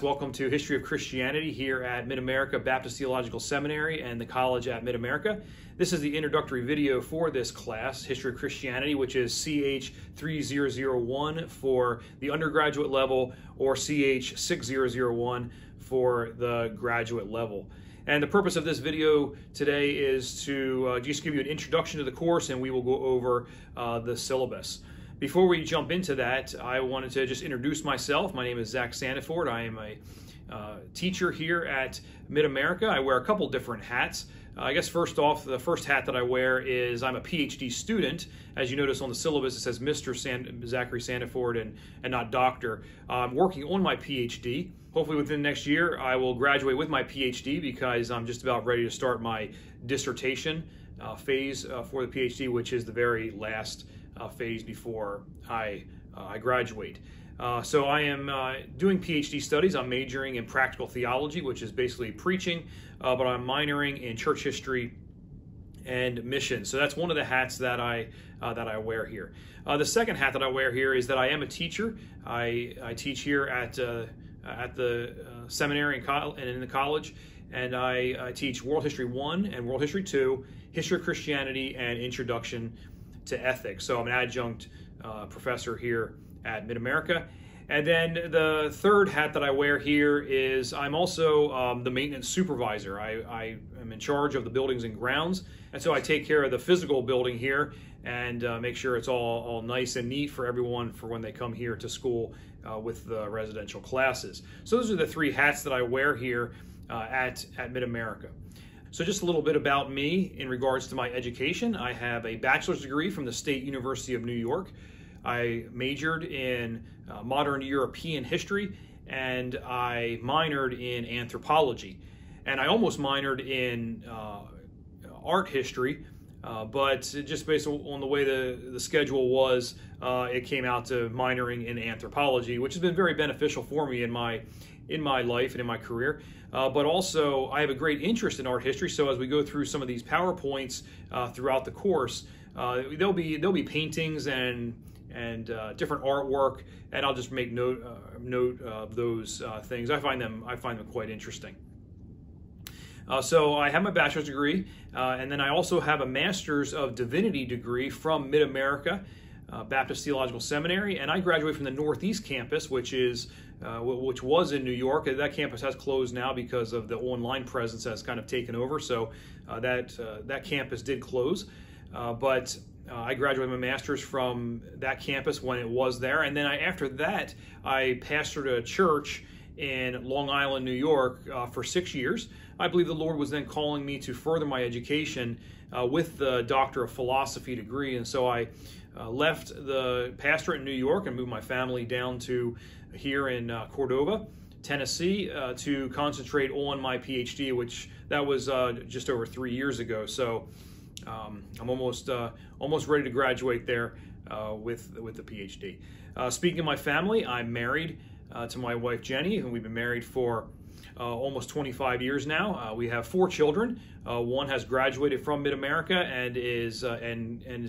Welcome to History of Christianity here at Mid-America Baptist Theological Seminary and the college at Mid-America. This is the introductory video for this class, History of Christianity, which is CH3001 for the undergraduate level or CH6001 for the graduate level. And the purpose of this video today is to just give you an introduction to the course, and we will go over the syllabus. Before we jump into that, I wanted to just introduce myself. My name is Zach Sandiford. I am a teacher here at Mid-America. I wear a couple different hats. I guess first off, the first hat that I wear is I'm a PhD student. As you notice on the syllabus, it says Mr. Zachary Sandiford and not Doctor. I'm working on my PhD. Hopefully within the next year, I will graduate with my PhD because I'm just about ready to start my dissertation phase for the PhD, which is the very last phase before I graduate. So I am doing PhD studies. I'm majoring in practical theology, which is basically preaching, but I'm minoring in church history and mission. So that's one of the hats that I wear here. The second hat that I wear here is that I am a teacher. I teach here at the seminary and in the college, and I teach World History 1 and World History 2, History of Christianity, and Introduction to Ethics. So I'm an adjunct professor here at Mid-America. And then the third hat that I wear here is I'm also the maintenance supervisor. I am in charge of the buildings and grounds, and so I take care of the physical building here and make sure it's all nice and neat for everyone for when they come here to school with the residential classes. So those are the three hats that I wear here at Mid-America. So just a little bit about me in regards to my education. I have a bachelor's degree from the State University of New York. I majored in modern European history, and I minored in anthropology. And I almost minored in art history, but just based on the way the schedule was, it came out to minoring in anthropology, which has been very beneficial for me in my life and in my career. But also, I have a great interest in art history, so as we go through some of these PowerPoints throughout the course, there'll be paintings and different artwork, and I'll just make note of those things. I find them quite interesting. So I have my bachelor's degree, and then I also have a master's of divinity degree from Mid-America Baptist Theological Seminary, and I graduated from the Northeast campus, which was in New York. That campus has closed now because of the online presence that's kind of taken over. So that campus did close, but I graduated my master's from that campus when it was there, and then after that I pastored a church in Long Island, New York for 6 years. I believe the Lord was then calling me to further my education with the Doctor of Philosophy degree, and so I left the pastorate in New York and moved my family down to here in Cordova, Tennessee, to concentrate on my PhD, which that was just over 3 years ago. So I'm almost ready to graduate there with the PhD. Speaking of my family, I'm married to my wife Jenny, and we've been married for almost 25 years now. We have 4 children. One has graduated from Mid-America and is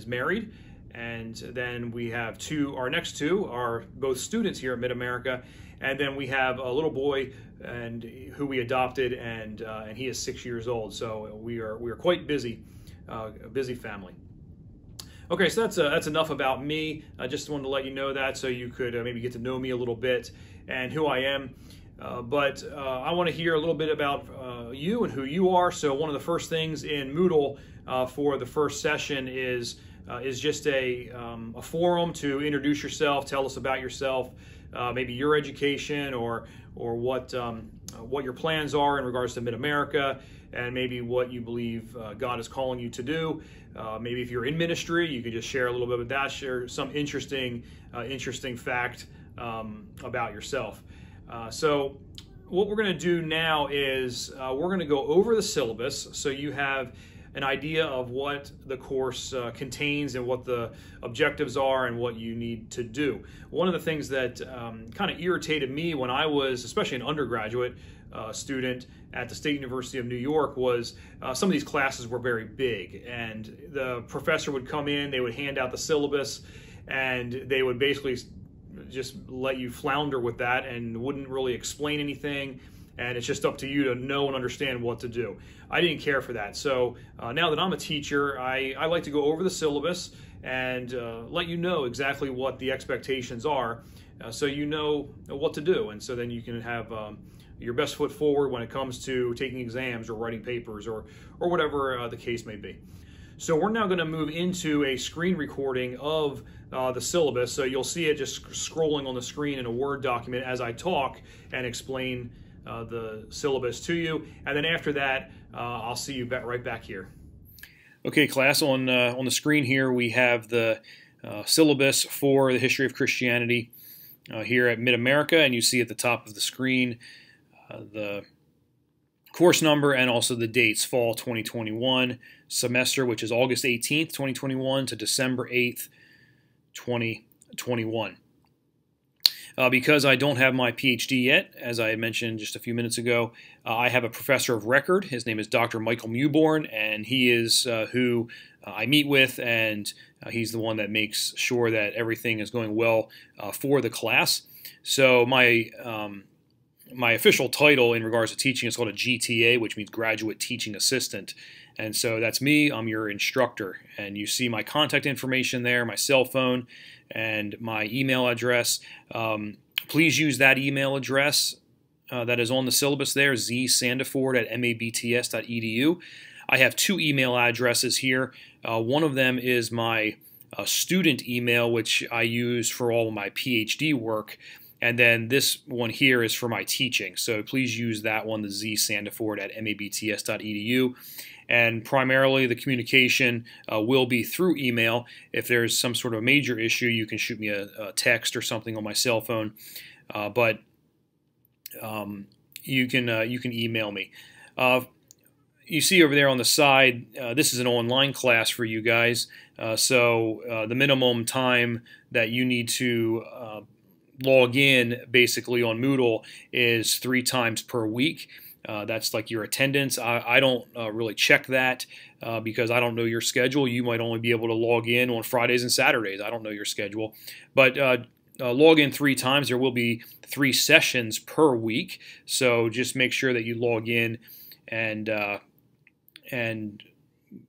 married. And then we have our next two are both students here at Mid-America. And then we have a little boy who we adopted, and he is 6 years old. So we are quite busy, a busy family. Okay, so that's enough about me. I just wanted to let you know that so you could maybe get to know me a little bit and who I am. But I want to hear a little bit about you and who you are. So one of the first things in Moodle for the first session is just a forum to introduce yourself, tell us about yourself, maybe your education or what your plans are in regards to Mid-America, and maybe what you believe God is calling you to do. Maybe if you're in ministry, you could just share a little bit of that, share some interesting fact about yourself. So what we're going to do now is we're going to go over the syllabus so you have an idea of what the course contains and what the objectives are and what you need to do. One of the things that kind of irritated me when I was, especially an undergraduate student, at the State University of New York was some of these classes were very big, and the professor would come in, they would hand out the syllabus, and they would basically just let you flounder with that and wouldn't really explain anything, and it's just up to you to know and understand what to do. I didn't care for that, so now that I'm a teacher, I like to go over the syllabus and let you know exactly what the expectations are, so you know what to do, and so then you can have your best foot forward when it comes to taking exams or writing papers or whatever the case may be. So we're now going to move into a screen recording of the syllabus. So you'll see it just scrolling on the screen in a Word document as I talk and explain the syllabus to you. And then after that, I'll see you right back here. Okay, class, on the screen here we have the syllabus for the history of Christianity here at Mid-America, and you see at the top of the screen the course number and also the dates: fall 2021 semester, which is August 18th, 2021 to December 8th, 2021. Because I don't have my PhD yet, as I mentioned just a few minutes ago, I have a professor of record. His name is Dr. Michael Mewborn, and he is who I meet with, and he's the one that makes sure that everything is going well for the class. So my official title in regards to teaching is called a GTA, which means Graduate Teaching Assistant. And so that's me. I'm your instructor. And you see my contact information there, my cell phone, and my email address. Please use that email address that is on the syllabus there, zsandiford@mabts.edu. I have two email addresses here. One of them is my student email, which I use for all of my PhD work. And then this one here is for my teaching. So please use that one, the zsandiford@mabts.edu. And primarily the communication will be through email. If there's some sort of major issue, you can shoot me a text or something on my cell phone. But you can email me. You see over there on the side, this is an online class for you guys. So the minimum time that you need to log in basically on Moodle is 3 times per week. That's like your attendance. I don't really check that because I don't know your schedule. You might only be able to log in on Fridays and Saturdays. I don't know your schedule. But log in 3 times. There will be 3 sessions per week. So just make sure that you log in and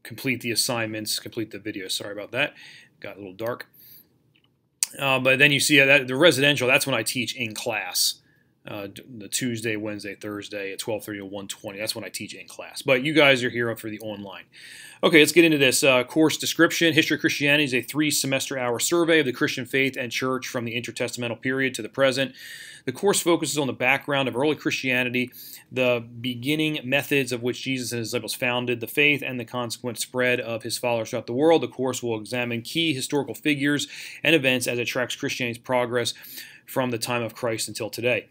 complete the assignments, complete the video. Sorry about that. Got a little dark. But then you see that the residential, that's when I teach in class. The Tuesday, Wednesday, Thursday at 12:30 to 1:20. That's when I teach in class. But you guys are here for the online. Okay, let's get into this course description. History of Christianity is a 3-semester-hour survey of the Christian faith and church from the intertestamental period to the present. The course focuses on the background of early Christianity, the beginning methods of which Jesus and his disciples founded the faith, and the consequent spread of his followers throughout the world. The course will examine key historical figures and events as it tracks Christianity's progress from the time of Christ until today.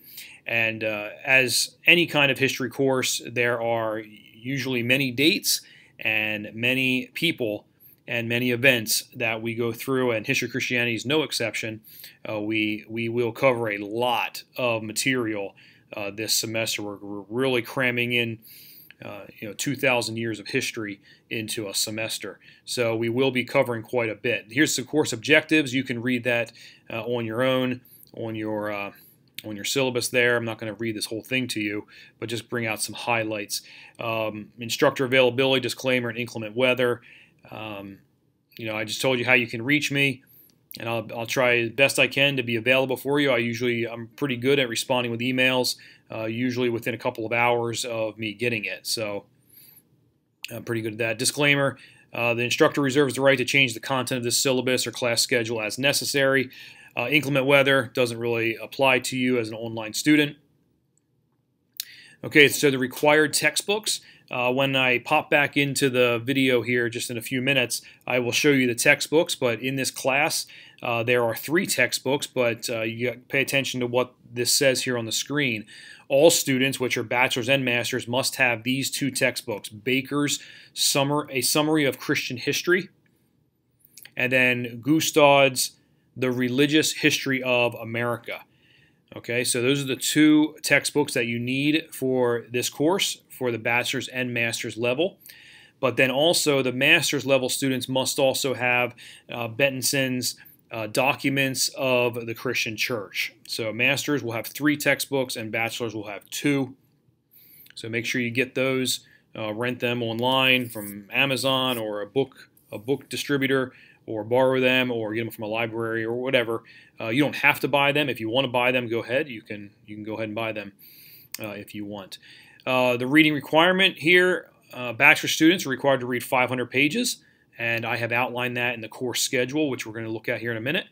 And as any kind of history course, there are usually many dates and many people and many events that we go through, and History of Christianity is no exception. We will cover a lot of material this semester. We're really cramming in 2,000 years of history into a semester. So we will be covering quite a bit. Here's the course objectives. You can read that on your own, on your syllabus there. I'm not going to read this whole thing to you, but just bring out some highlights. Instructor availability, disclaimer, and inclement weather. I just told you how you can reach me, and I'll try as best I can to be available for you. I'm pretty good at responding with emails, usually within a couple of hours of me getting it. So I'm pretty good at that. Disclaimer, the instructor reserves the right to change the content of this syllabus or class schedule as necessary. Inclement weather doesn't really apply to you as an online student. Okay, so the required textbooks. When I pop back into the video here just in a few minutes, I will show you the textbooks, but in this class there are 3 textbooks, but you got to pay attention to what this says here on the screen. All students, which are bachelor's and master's, must have these 2 textbooks: Baker's A Summary of Christian History, and then Gustod's The Religious History of America. Okay, so those are the two textbooks that you need for this course for the bachelor's and master's level. But then also the master's level students must also have Bentonson's Documents of the Christian Church. So masters will have 3 textbooks and bachelors will have 2. So make sure you get those, rent them online from Amazon or a book distributor, or borrow them, or get them from a library or whatever. You don't have to buy them. If you want to buy them, go ahead. You can go ahead and buy them if you want. The reading requirement here, bachelor students are required to read 500 pages, and I have outlined that in the course schedule, which we're going to look at here in a minute.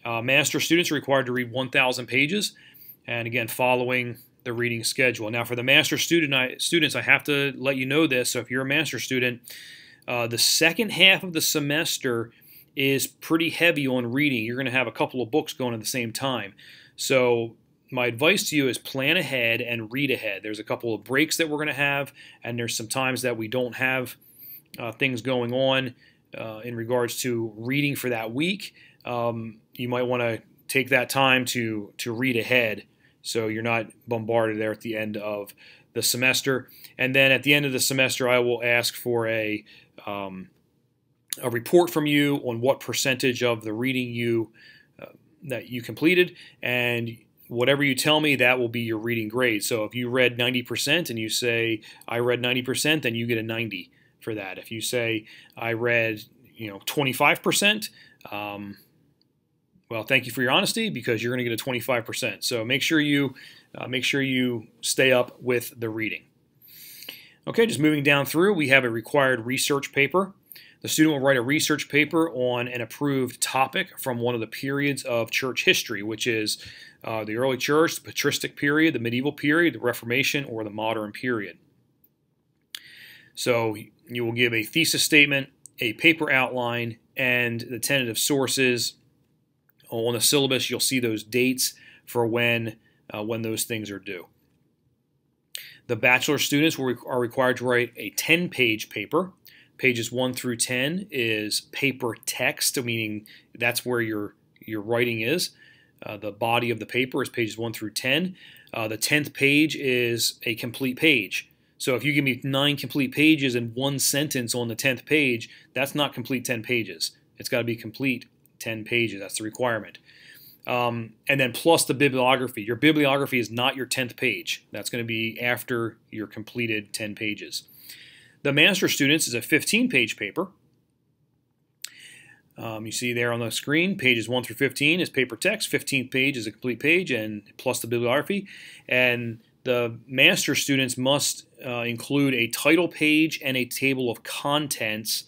Master students are required to read 1,000 pages, and again, following the reading schedule. Now, for the master students, I have to let you know this. So if you're a master student, the second half of the semester is pretty heavy on reading. You're going to have a couple of books going at the same time. So my advice to you is plan ahead and read ahead. There's a couple of breaks that we're going to have, and there's some times that we don't have things going on in regards to reading for that week. You might want to take that time to read ahead so you're not bombarded there at the end of the semester. And then at the end of the semester, I will ask for a report from you on what percentage of the reading that you completed, and whatever you tell me, that will be your reading grade. So if you read 90% and you say I read 90%, then you get a 90 for that. If you say I read 25%, well, thank you for your honesty, because you're going to get a 25%. So make sure you stay up with the reading. Okay, just moving down through, we have a required research paper. The student will write a research paper on an approved topic from one of the periods of church history, which is the early church, the patristic period, the medieval period, the Reformation, or the modern period. So you will give a thesis statement, a paper outline, and the tentative sources. On the syllabus, you'll see those dates for when those things are due. The bachelor students are required to write a 10-page paper. Pages 1 through 10 is paper text, meaning that's where your writing is. The body of the paper is pages 1 through 10. The 10th page is a complete page. So if you give me 9 complete pages and 1 sentence on the 10th page, that's not complete 10 pages. It's got to be complete 10 pages. That's the requirement. And then plus the bibliography. Your bibliography is not your 10th page. That's going to be after your completed 10 pages. The master students is a 15-page paper. You see there on the screen, pages 1 through 15 is paper text. 15th page is a complete page, and plus the bibliography. And the master students must include a title page and a table of contents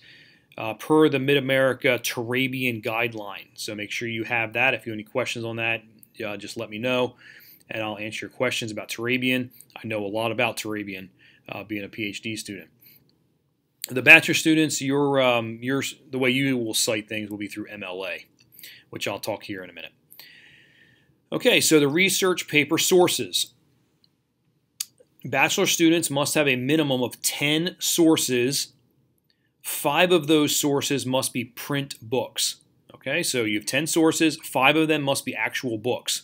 per the Mid-America Turabian guideline. So make sure you have that. If you have any questions on that, just let me know, and I'll answer your questions about Turabian. I know a lot about Turabian, being a PhD student. The bachelor students, the way you will cite things will be through MLA, which I'll talk here in a minute. Okay, so the research paper sources. Bachelor students must have a minimum of 10 sources. 5 of those sources must be print books. Okay, so you have 10 sources, 5 of them must be actual books.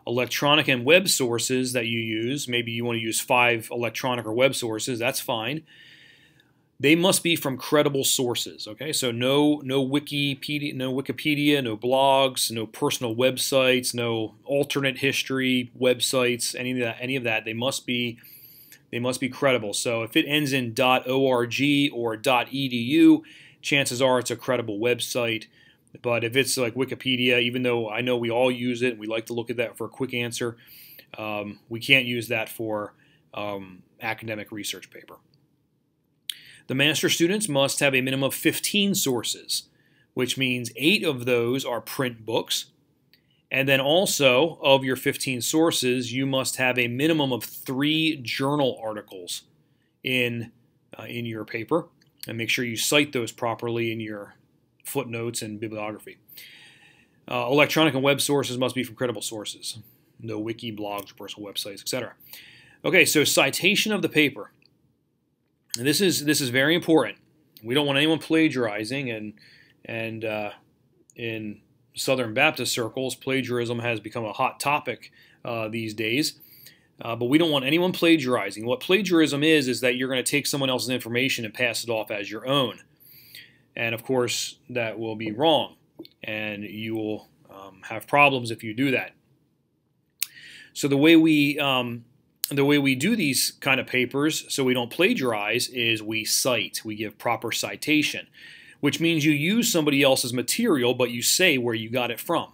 Electronic and web sources that you use, maybe you want to use 5 electronic or web sources, that's fine. They must be from credible sources. Okay, so no Wikipedia, no blogs, no personal websites, no alternate history websites, any of that. They must be credible. So if it ends in .org or .edu, chances are it's a credible website. But if it's like Wikipedia, even though I know we all use it and we like to look at that for a quick answer, we can't use that for academic research paper. The master students must have a minimum of 15 sources, which means 8 of those are print books. And then also, of your 15 sources, you must have a minimum of 3 journal articles in your paper. And make sure you cite those properly in your footnotes and bibliography. Electronic and web sources must be from credible sources. No wiki, blogs, or personal websites, etc. Okay, so citation of the paper. And this is very important. We don't want anyone plagiarizing, and in Southern Baptist circles, plagiarism has become a hot topic these days. But we don't want anyone plagiarizing. What plagiarism is that you're going to take someone else's information and pass it off as your own. And of course, that will be wrong. And you will have problems if you do that. So the way we do these kind of papers so we don't plagiarize is we cite. We give proper citation, which means you use somebody else's material, but you say where you got it from.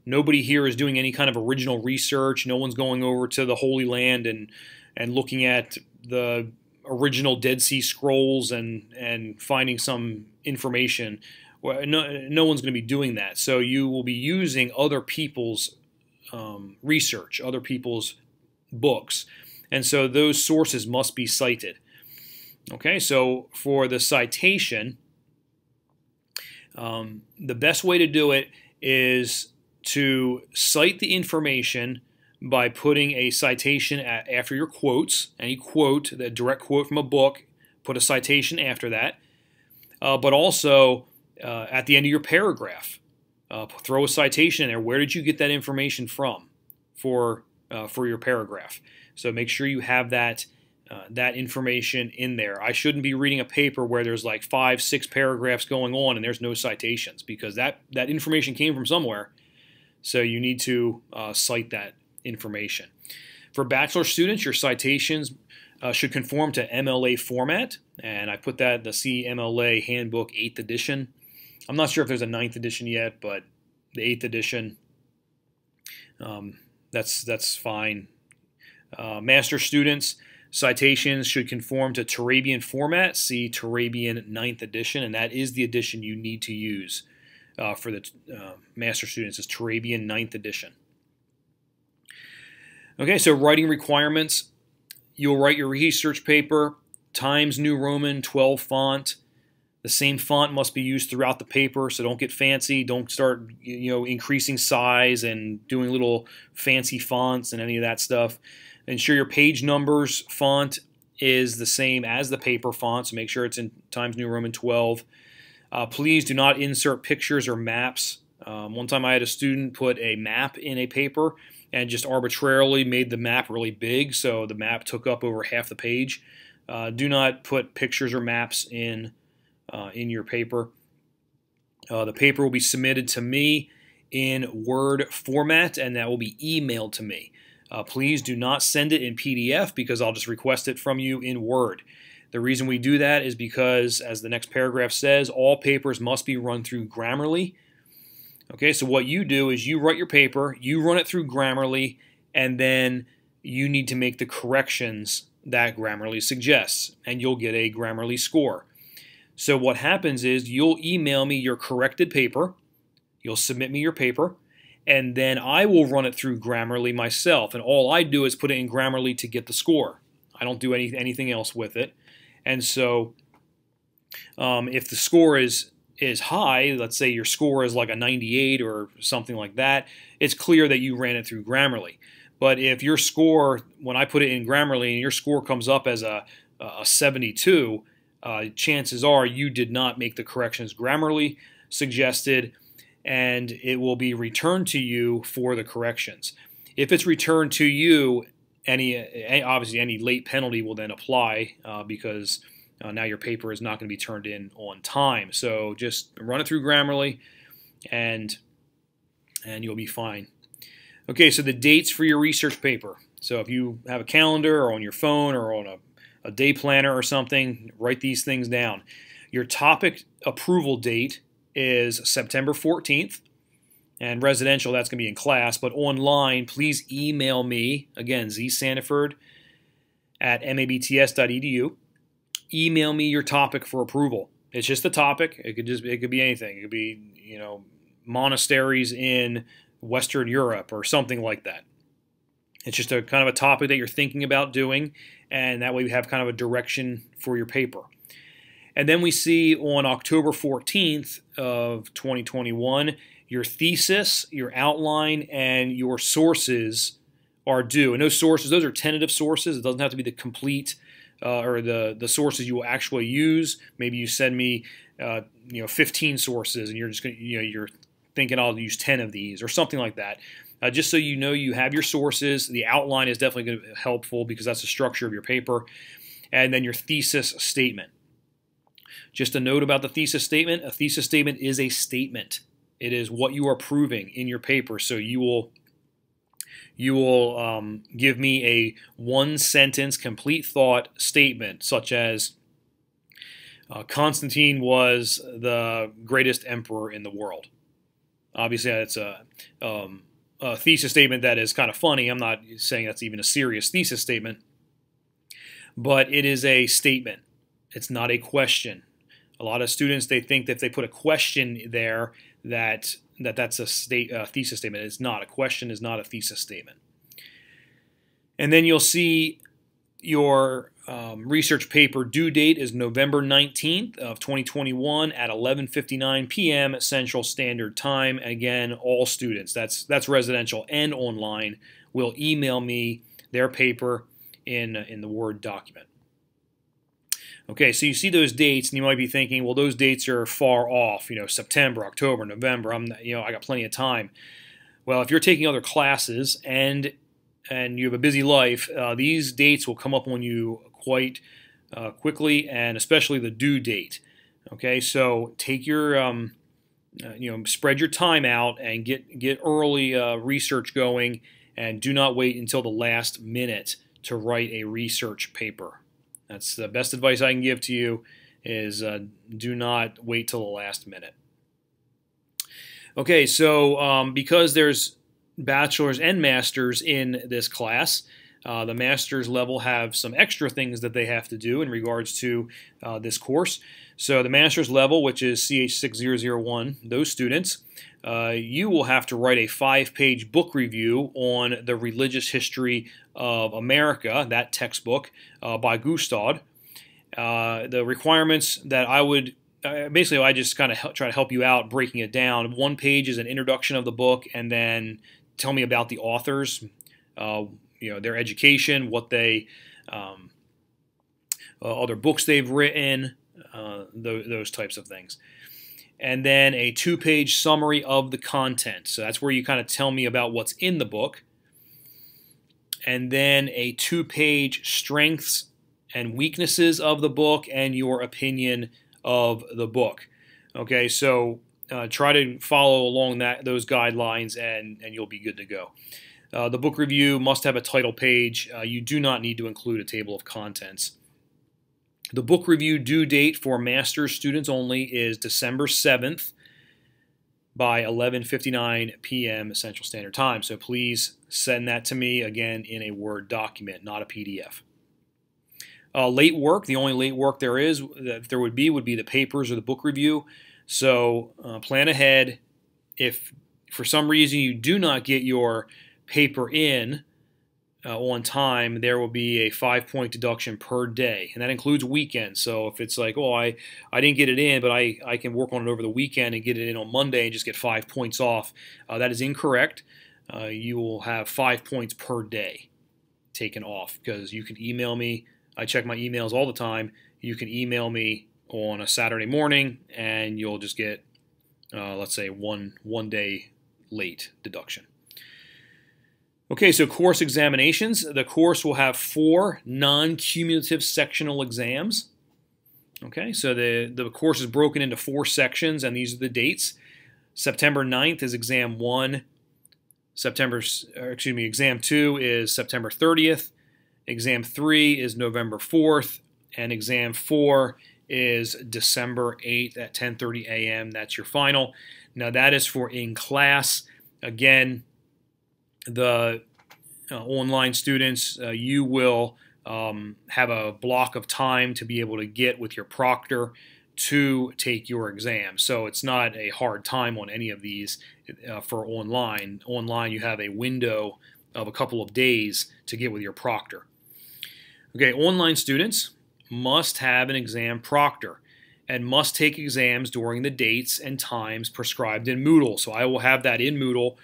Nobody here is doing any kind of original research. No one's going over to the Holy Land and looking at the original Dead Sea Scrolls and finding some information. No one's going to be doing that. So you will be using other people's research, other people's books. And so those sources must be cited. Okay, so for the citation, the best way to do it is to cite the information by putting a citation after your quotes. Any quote, the direct quote from a book, put a citation after that. But also at the end of your paragraph, throw a citation in there. Where did you get that information from for your paragraph? So make sure you have that information in there. I shouldn't be reading a paper where there's like 5, 6 paragraphs going on and there's no citations, because that information came from somewhere. So you need to cite that information. For bachelor students, your citations should conform to MLA format, and I put that in the CMLA Handbook 8th edition. I'm not sure if there's a 9th edition yet, but the 8th edition, that's fine. Master students, citations should conform to Turabian format. See Turabian 9th edition, and that is the edition you need to use for the master students, is Turabian 9th edition. Okay, so writing requirements. You'll write your research paper, Times New Roman 12 font. The same font must be used throughout the paper, so don't get fancy. Don't start increasing size and doing little fancy fonts and any of that stuff. Ensure your page numbers font is the same as the paper font, so make sure it's in Times New Roman 12. Please do not insert pictures or maps. One time I had a student put a map in a paper and just arbitrarily made the map really big, so the map took up over half the page. Do not put pictures or maps in your paper. The paper will be submitted to me in Word format, and that will be emailed to me. Please do not send it in PDF, because I'll just request it from you in Word. The reason we do that is because, as the next paragraph says, all papers must be run through Grammarly. Okay, so what you do is you write your paper, you run it through Grammarly, and then you need to make the corrections that Grammarly suggests, and you'll get a Grammarly score. So what happens is you'll email me your corrected paper, you'll submit me your paper, and then I will run it through Grammarly myself, and all I do is put it in Grammarly to get the score. I don't do anything else with it. And so if the score is high, let's say your score is like a 98 or something like that, it's clear that you ran it through Grammarly. But if your score, when I put it in Grammarly and your score comes up as a 72, chances are you did not make the corrections Grammarly suggested, and it will be returned to you for the corrections. If it's returned to you, obviously any late penalty will then apply because now your paper is not going to be turned in on time. So just run it through Grammarly, and you'll be fine. Okay, so the dates for your research paper. So if you have a calendar or on your phone or on a day planner or something, write these things down. Your topic approval date is September 14th. And residential, that's going to be in class. But online, please email me, again, zsaniford@mabts.edu. Email me your topic for approval. It's just a topic. It could be anything. It could be, monasteries in Western Europe or something like that. It's just a kind of a topic that you're thinking about doing, and that way you have kind of a direction for your paper. And then we see on October 14th of 2021, your thesis, your outline, and your sources are due. And those sources, those are tentative sources. It doesn't have to be the complete or the sources you will actually use. Maybe you send me 15 sources, and you're just going you're thinking I'll use 10 of these or something like that. just so you know you have your sources. The outline is definitely going to be helpful because that's the structure of your paper. And then your thesis statement. Just a note about the thesis statement. A thesis statement is a statement. It is what you are proving in your paper. So you will give me a one-sentence complete thought statement, such as Constantine was the greatest emperor in the world. Obviously, it's a thesis statement that is kind of funny. I'm not saying that's even a serious thesis statement, but it is a statement. It's not a question. A lot of students, they think that if they put a question there, that's a thesis statement. It's not. A question is not a thesis statement. And then you'll see your research paper due date is November 19th of 2021 at 11:59 p.m. Central Standard Time. Again, all students, that's residential and online, will email me their paper in the Word document. Okay, so you see those dates, and you might be thinking, well, those dates are far off. September, October, November. I got plenty of time. Well, if you're taking other classes and you have a busy life, these dates will come up on you quite quickly, and especially the due date. Okay, so take your spread your time out and get early research going, and do not wait until the last minute to write a research paper. That's the best advice I can give to you, is do not wait till the last minute. Okay, so because there's bachelor's and master's in this class, the master's level have some extra things that they have to do in regards to this course. So the master's level, which is CH6001, those students, you will have to write a 5-page book review on the religious history of America, that textbook by Gustad. The requirements that I would basically, I just kind of try to help you out breaking it down. 1 page is an introduction of the book, and then tell me about the authors, their education, what they, other books they've written, those types of things. And then a 2-page summary of the content. So that's where you kind of tell me about what's in the book. And then a 2-page strengths and weaknesses of the book and your opinion of the book. Okay, so try to follow along those guidelines, and you'll be good to go. The book review must have a title page. You do not need to include a table of contents. The book review due date for master's students only is December 7th by 11:59 p.m. Central Standard Time. So please send that to me, again, in a Word document, not a PDF. Late work, the only late work there would be the papers or the book review. So plan ahead. If for some reason you do not get your paper in on time, there will be a 5-point deduction per day, and that includes weekends. So if it's like, oh, I didn't get it in, but I can work on it over the weekend and get it in on Monday and just get 5 points off, that is incorrect. You will have 5 points per day taken off, because you can email me. I check my emails all the time. You can email me on a Saturday morning, and you'll just get, let's say, one day late deduction. Okay, so course examinations. The course will have 4 non-cumulative sectional exams. Okay, so the course is broken into 4 sections, and these are the dates. September 9th is exam 1. Exam 2 is September 30th. Exam 3 is November 4th, and exam 4 is December 8th at 10:30 a.m. That's your final. Now that is for in class. Again, the online students, you will have a block of time to be able to get with your proctor to take your exam. So it's not a hard time on any of these for online. Online, you have a window of a couple of days to get with your proctor. Okay, online students must have an exam proctor and must take exams during the dates and times prescribed in Moodle. So I will have that in Moodle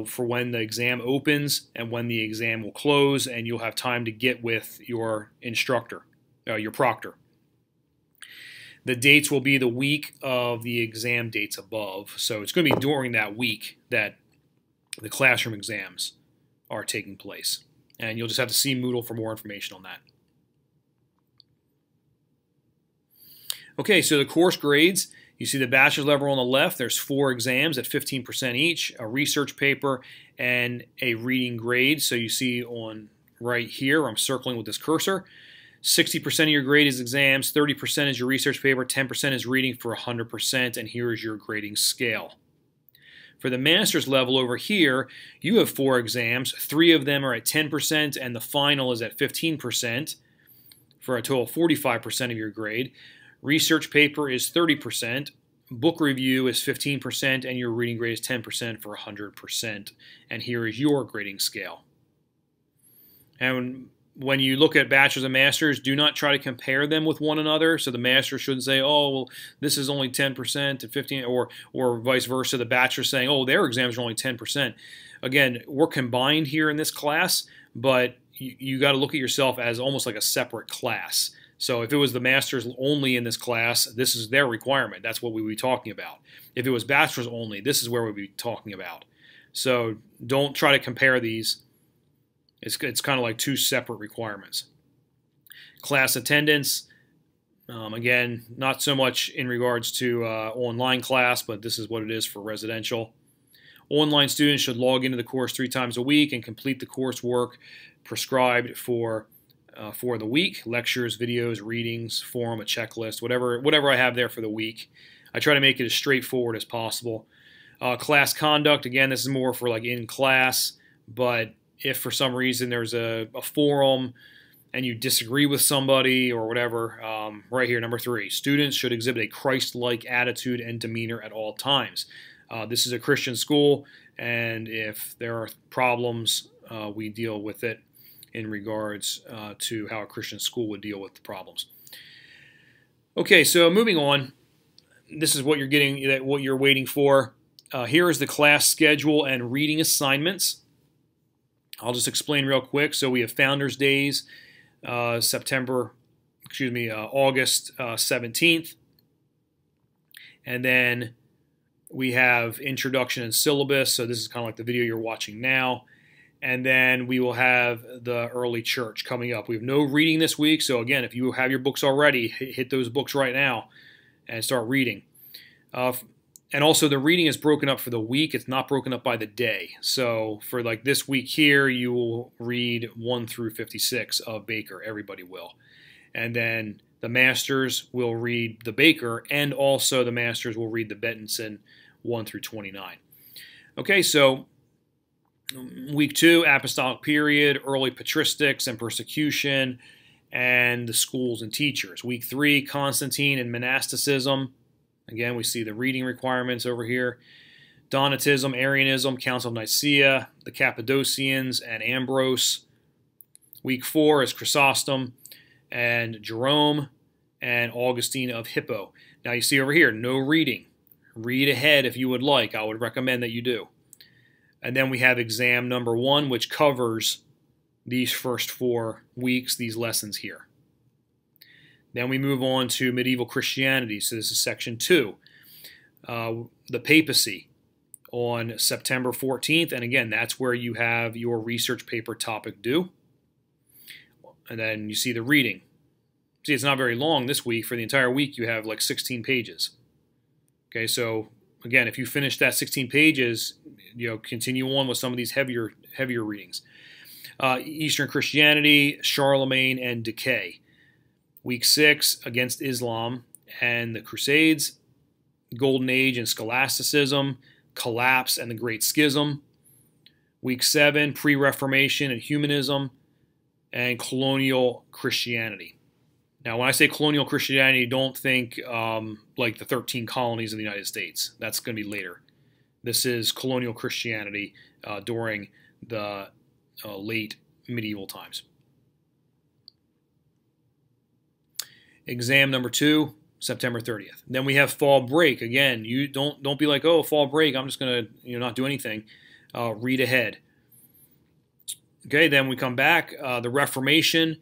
for when the exam opens and when the exam will close, and you'll have time to get with your instructor, your proctor. The dates will be the week of the exam dates above, so it's going to be during that week that the classroom exams are taking place. And you'll just have to see Moodle for more information on that. Okay, so the course grades, you see the bachelor's level on the left. There's 4 exams at 15% each, a research paper, and a reading grade. So you see on right here, I'm circling with this cursor, 60% of your grade is exams, 30% is your research paper, 10% is reading for 100%, and here is your grading scale. For the master's level over here, you have 4 exams. 3 of them are at 10%, and the final is at 15% for a total of 45% of your grade. Research paper is 30%, book review is 15%, and your reading grade is 10% for 100%. And here is your grading scale. And when you look at bachelor's and master's, do not try to compare them with one another. So the master shouldn't say, oh, well, this is only 10% and 15%, or vice versa. The bachelor saying, oh, their exams are only 10%. Again, we're combined here in this class, but you got to look at yourself as almost like a separate class. So if it was the master's only in this class, this is their requirement. That's what we would be talking about. If it was bachelor's only, this is where we'd be talking about. So don't try to compare these. It's kind of like 2 separate requirements. Class attendance, again, not so much in regards to online class, but this is what it is for residential. Online students should log into the course 3 times a week and complete the coursework prescribed for the week. Lectures, videos, readings, forum, a checklist, whatever I have there for the week. I try to make it as straightforward as possible. Class conduct, again, this is more for like in class, but if for some reason there's a forum and you disagree with somebody or whatever, right here, number 3, students should exhibit a Christ-like attitude and demeanor at all times. This is a Christian school, and if there are problems, we deal with it in regards to how a Christian school would deal with the problems. Okay, so moving on, this is what you're getting, what you're waiting for. Here is the class schedule and reading assignments. I'll just explain real quick. So we have Founders Days, August 17th. And then we have Introduction and Syllabus. So this is kind of like the video you're watching now. And then we will have the Early Church coming up. We have no reading this week. So again, if you have your books already, hit those books right now and start reading. And also the reading is broken up for the week. It's not broken up by the day. So for like this week here, you will read 1 through 56 of Baker. Everybody will. And then the masters will read the Baker, and also the masters will read the Bentonson 1 through 29. Okay, so week 2, apostolic period, early patristics and persecution, and the schools and teachers. Week 3, Constantine and monasticism. Again, we see the reading requirements over here. Donatism, Arianism, Council of Nicaea, the Cappadocians, and Ambrose. Week 4 is Chrysostom and Jerome and Augustine of Hippo. Now you see over here, no reading. Read ahead if you would like. I would recommend that you do. And then we have exam number 1, which covers these first 4 weeks, these lessons here. Then we move on to medieval Christianity. So this is section 2. The papacy on September 14th. And again, that's where you have your research paper topic due. And then you see the reading. See, it's not very long this week. For the entire week, you have like 16 pages. Okay, so again, if you finish that 16 pages, continue on with some of these heavier readings. Eastern Christianity, Charlemagne, and decay. Week 6, against Islam and the Crusades, Golden Age and Scholasticism, Collapse and the Great Schism. Week 7, Pre-Reformation and Humanism, and Colonial Christianity. Now, when I say colonial Christianity, don't think like the 13 colonies of the United States. That's going to be later. This is colonial Christianity during the late medieval times. Exam number 2, September 30th. Then we have fall break. Again, you don't be like, oh, fall break, I'm just going to not do anything. Read ahead. Okay, then we come back. The Reformation,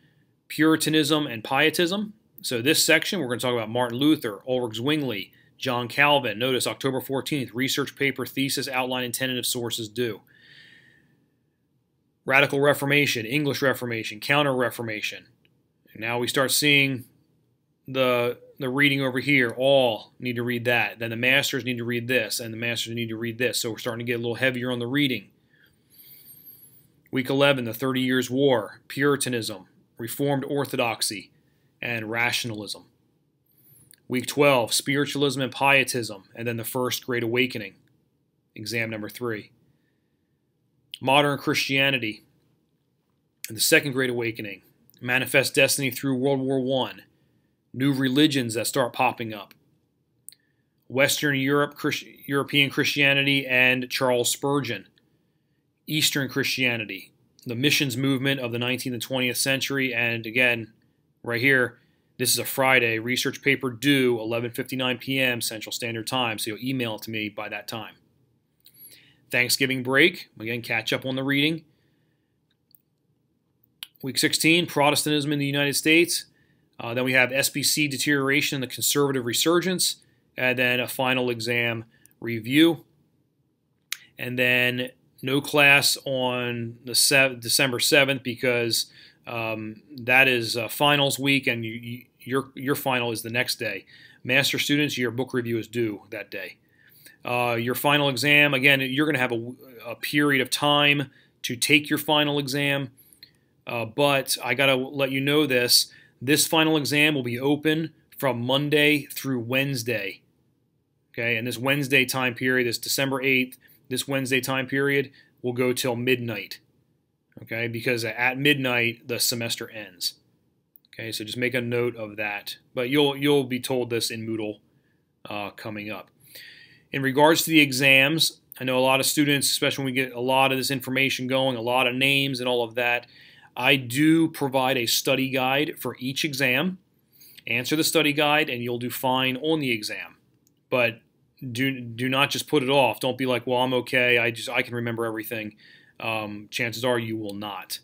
Puritanism, and Pietism. So this section, we're going to talk about Martin Luther, Ulrich Zwingli, John Calvin. Notice October 14th, research paper, thesis, outline, and tentative sources due. Radical Reformation, English Reformation, Counter Reformation. And now we start seeing the reading over here. All need to read that. Then the masters need to read this, and the masters need to read this. So we're starting to get a little heavier on the reading. Week 11, the 30 Years' War, Puritanism, Reformed Orthodoxy, and Rationalism. Week 12, Spiritualism and Pietism, and then the First Great Awakening, exam number 3. Modern Christianity, and the Second Great Awakening, Manifest Destiny through World War I, new religions that start popping up, Western Europe, European Christianity and Charles Spurgeon, Eastern Christianity, the missions movement of the 19th and 20th century, and again, right here, this is a Friday, research paper due 11:59 p.m. Central Standard Time, so you'll email it to me by that time. Thanksgiving break, again, catch up on the reading. Week 16, Protestantism in the United States. Then we have SBC deterioration and the conservative resurgence, and then a final exam review. And then no class on the December 7th because that is finals week, and your final is the next day. Master students, your book review is due that day. Your final exam, again, you're going to have a period of time to take your final exam, but I got to let you know this. This final exam will be open from Monday through Wednesday. Okay, and this Wednesday time period, this December 8th, this Wednesday time period will go till midnight. Okay, because at midnight the semester ends. Okay, so just make a note of that. But you'll be told this in Moodle coming up. In regards to the exams, I know a lot of students, especially when we get a lot of this information going, a lot of names and all of that, I do provide a study guide for each exam. Answer the study guide and you'll do fine on the exam. But do not just put it off. Don't be like, well, I'm okay, I can remember everything. Chances are you will not.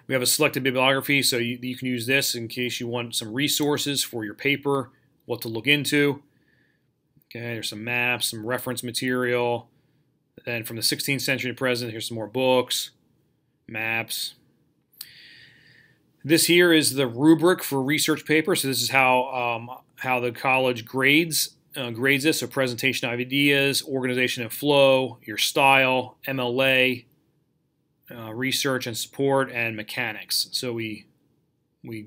We have a selected bibliography, so you can use this in case you want some resources for your paper, what to look into. Okay, there's some maps, some reference material. Then from the 16th century to present, here's some more books, maps. This here is the rubric for research paper. So this is how the college grades this. So presentation ideas, organization and flow, your style, MLA, research and support, and mechanics. So we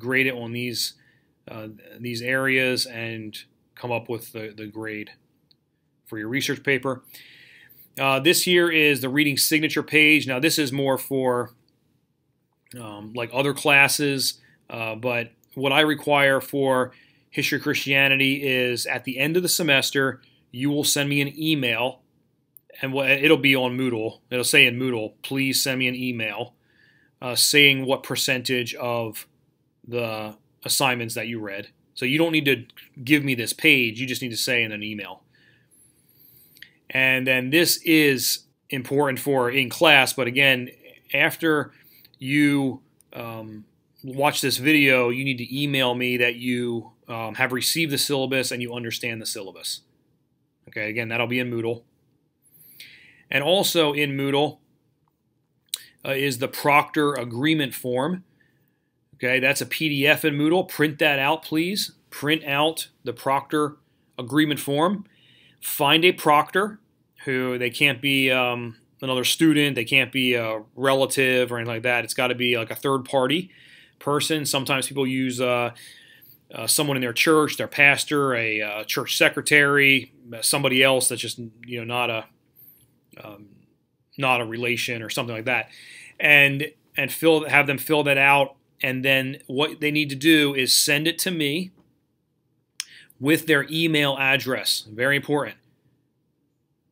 grade it on these areas and come up with the grade for your research paper. This here is the reading signature page. Now this is more for like other classes, but what I require for History of Christianity is at the end of the semester, you will send me an email, and it'll be on Moodle. It'll say in Moodle, please send me an email saying what percentage of the assignments that you read. So you don't need to give me this page, you just need to say in an email. And then this is important for in class, but again, after you watch this video, you need to email me that you have received the syllabus and you understand the syllabus. Okay, again, that'll be in Moodle. And also in Moodle is the Proctor Agreement Form. Okay, that's a PDF in Moodle. Print that out, please. Print out the Proctor Agreement Form. Find a proctor who they can't be another student, they can't be a relative or anything like that. It's got to be like a third-party person. Sometimes people use someone in their church, their pastor, a church secretary, somebody else that's just not a relation or something like that, and have them fill that out. And then what they need to do is send it to me with their email address. Very important.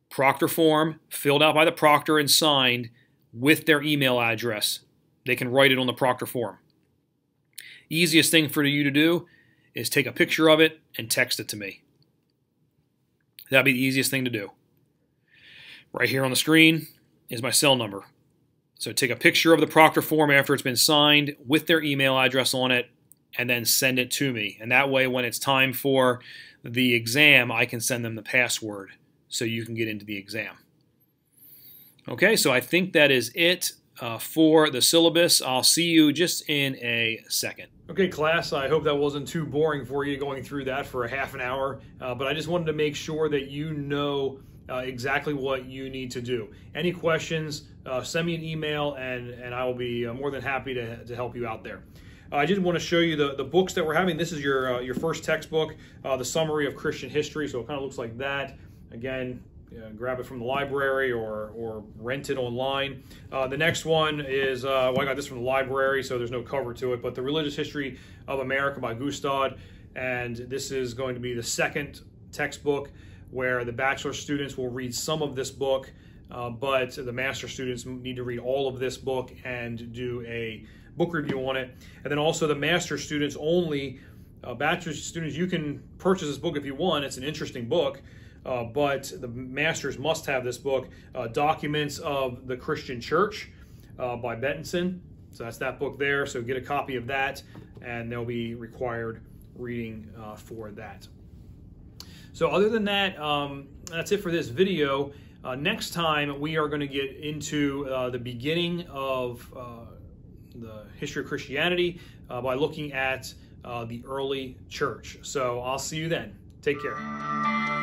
Proctor form filled out by the proctor and signed with their email address. They can write it on the proctor form. Easiest thing for you to do is take a picture of it and text it to me. That'd be the easiest thing to do. Right here on the screen is my cell number. So take a picture of the proctor form after it's been signed with their email address on it and then send it to me. And that way when it's time for the exam, I can send them the password so you can get into the exam. Okay, so I think that is it for the syllabus. I'll see you just in a second. Okay, class, I hope that wasn't too boring for you going through that for a half an hour, but I just wanted to make sure that you know exactly what you need to do. Any questions, send me an email, and I will be more than happy to help you out there. I did want to show you the books that we're having. This is your first textbook, the Summary of Christian History, so it kind of looks like that. Again, grab it from the library or rent it online. The next one is, well, I got this from the library, so there's no cover to it, but The Religious History of America by Gustad, and this is going to be the second textbook where the bachelor students will read some of this book, but the master students need to read all of this book and do a book review on it. And then also the master students only, bachelor students, you can purchase this book if you want. It's an interesting book, but the masters must have this book, Documents of the Christian Church by Bentonson. So that's that book there. So get a copy of that, and they'll be required reading for that. So other than that, that's it for this video. Next time we are going to get into the beginning of the history of Christianity by looking at the early church. So I'll see you then. Take care.